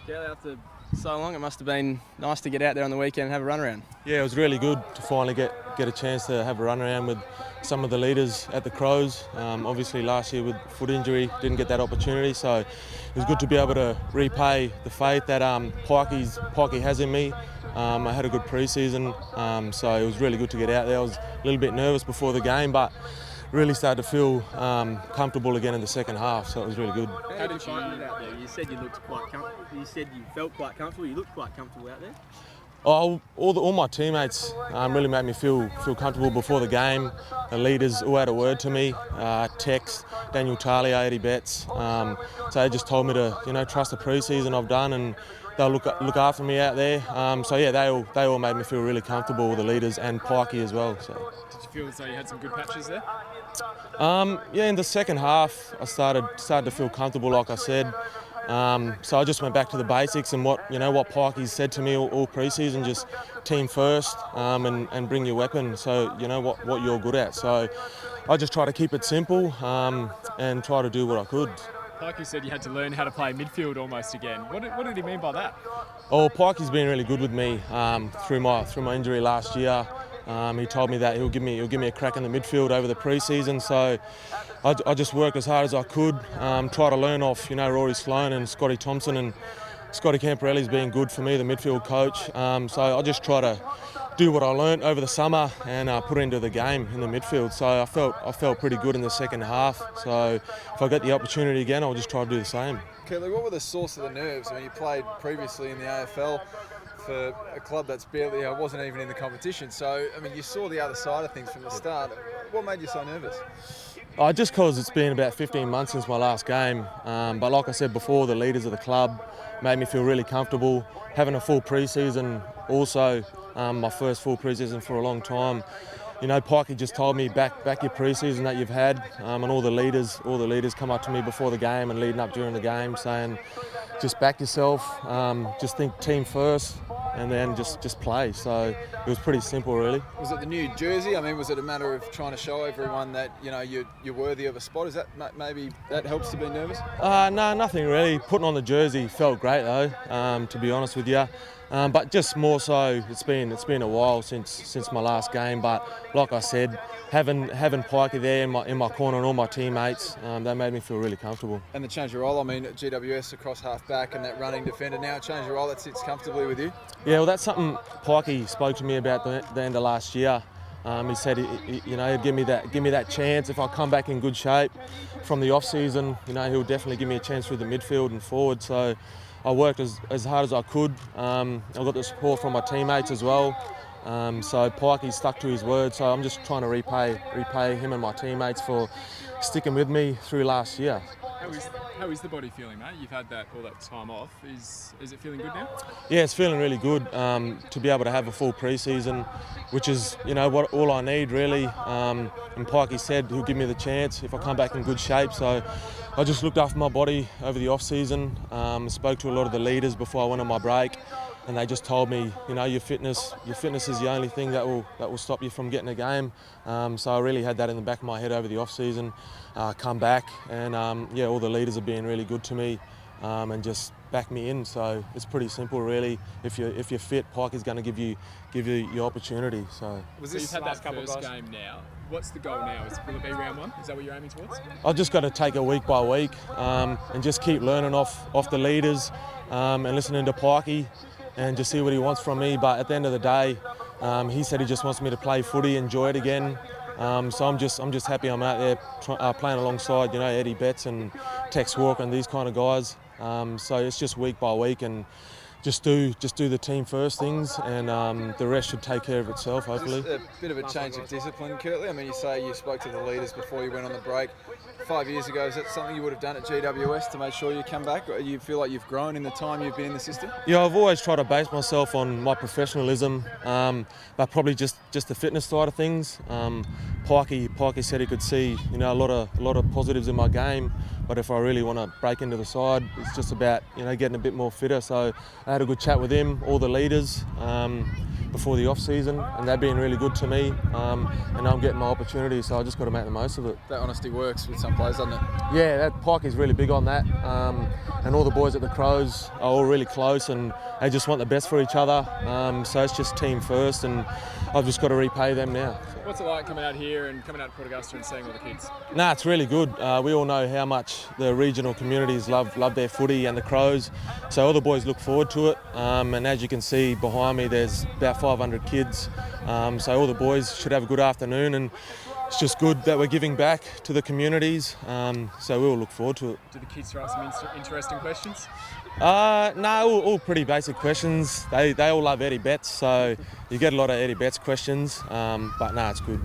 Curtly, after so long, it must have been nice to get out there on the weekend and have a run around. Yeah, it was really good to finally get a chance to have a run around with some of the leaders at the Crows. Obviously last year with foot injury, didn't get that opportunity, so it was good to be able to repay the faith that Pikey has in me. I had a good pre-season, so it was really good to get out there. I was a little bit nervous before the game, but really started to feel comfortable again in the second half, so it was really good. How did you find it out there? You said you looked quite comfortable. You said you felt quite comfortable. You looked quite comfortable out there. All my teammates really made me feel comfortable before the game. The leaders all had a word to me. Tex, Daniel Talia, Eddie Betts. So they just told me to trust the pre-season I've done, and they'll look after me out there. So yeah, they all made me feel really comfortable, the leaders and Pikey as well. So. Did you feel as though you had some good patches there? Yeah, in the second half I started to feel comfortable, like I said. So I just went back to the basics and what Pikey's said to me all pre-season, just team first and bring your weapon, so you know what you're good at. So I just try to keep it simple and try to do what I could. Pikey said you had to learn how to play midfield almost again. What did he mean by that? Oh, Pikey's been really good with me through my injury last year. He told me that he'll give me a crack in the midfield over the pre-season, so I just worked as hard as I could, try to learn off Rory Sloan and Scotty Thompson, and Scotty Camporelli's been good for me, the midfield coach. So I just try to do what I learnt over the summer and put it into the game in the midfield. So I felt pretty good in the second half. So if I get the opportunity again, I'll just try to do the same. Curtly, what were the source of the nerves? I mean, you played previously in the AFL for a club that's barely wasn't even in the competition. So I mean, you saw the other side of things from the start. What made you so nervous? Just because it's been about 15 months since my last game. But like I said before, the leaders of the club made me feel really comfortable. Having a full pre-season also, my first full pre-season for a long time. Pikey just told me back your pre-season that you've had, and all the leaders come up to me before the game and leading up during the game saying, just back yourself, just think team first, and then just play. So it was pretty simple, really. Was it the new jersey? I mean, was it a matter of trying to show everyone that you're worthy of a spot? Is that maybe that helps to be nervous? No, nothing really. Putting on the jersey felt great though, to be honest with you. But just more so, it's been a while since my last game. But like I said, having Pikey there in my corner and all my teammates, they made me feel really comfortable. And the change of role, I mean, at GWS across half back and that running defender, now a change of role that sits comfortably with you? Yeah, well, that's something Pikey spoke to me about the end of last year. He said, he'd give me that chance if I come back in good shape from the off season. He'll definitely give me a chance through the midfield and forward. So I worked as hard as I could. I got the support from my teammates as well. So Pikey stuck to his word. So I'm just trying to repay him and my teammates for sticking with me through last year. How is the body feeling, mate? You've had all that time off. Is it feeling good now? Yeah, it's feeling really good to be able to have a full pre-season, which is what all I need really. And Pikey said he'll give me the chance if I come back in good shape. So I just looked after my body over the off season. Spoke to a lot of the leaders before I went on my break, and they just told me, your fitness is the only thing that will stop you from getting a game. So I really had that in the back of my head over the off season. Come back, and all the leaders are being really good to me and just back me in. So it's pretty simple, really. If you're fit, Pikey's going to give you your opportunity. So you've had that first game now. What's the goal now? Will it be round one? Is that what you're aiming towards? I've just got to take it week by week and just keep learning off the leaders and listening to Pikey and just see what he wants from me. But at the end of the day, he said he just wants me to play footy, enjoy it again. So I'm just happy I'm out there playing alongside Eddie Betts and Tex Walker and these kind of guys. So it's just week by week and just do the team first things, and the rest should take care of itself, hopefully. Just a bit of a change of discipline, Curtly. I mean, you say you spoke to the leaders before you went on the break. 5 years ago, is that something you would have done at GWS to make sure you come back? Or you feel like you've grown in the time you've been in the system? Yeah, I've always tried to base myself on my professionalism, but probably just the fitness side of things. Pikey said he could see a lot of positives in my game, but if I really want to break into the side, it's just about getting a bit more fitter. So I had a good chat with him, all the leaders. before the off season, and they've been really good to me. And I'm getting my opportunity, so I just got to make the most of it. That honesty works with some players, doesn't it? Yeah, that Pike is really big on that, and all the boys at the Crows are all really close, and they just want the best for each other. So it's just team first, and I've just got to repay them now. What's it like coming out here and coming out to Port Augusta and seeing all the kids? Nah, it's really good. We all know how much the regional communities love their footy and the Crows, so all the boys look forward to it. And as you can see behind me, there's about 500 kids, so all the boys should have a good afternoon, and it's just good that we're giving back to the communities, so we all look forward to it. Do the kids throw some interesting questions? No, all pretty basic questions. They all love Eddie Betts, so you get a lot of Eddie Betts questions, but no, it's good.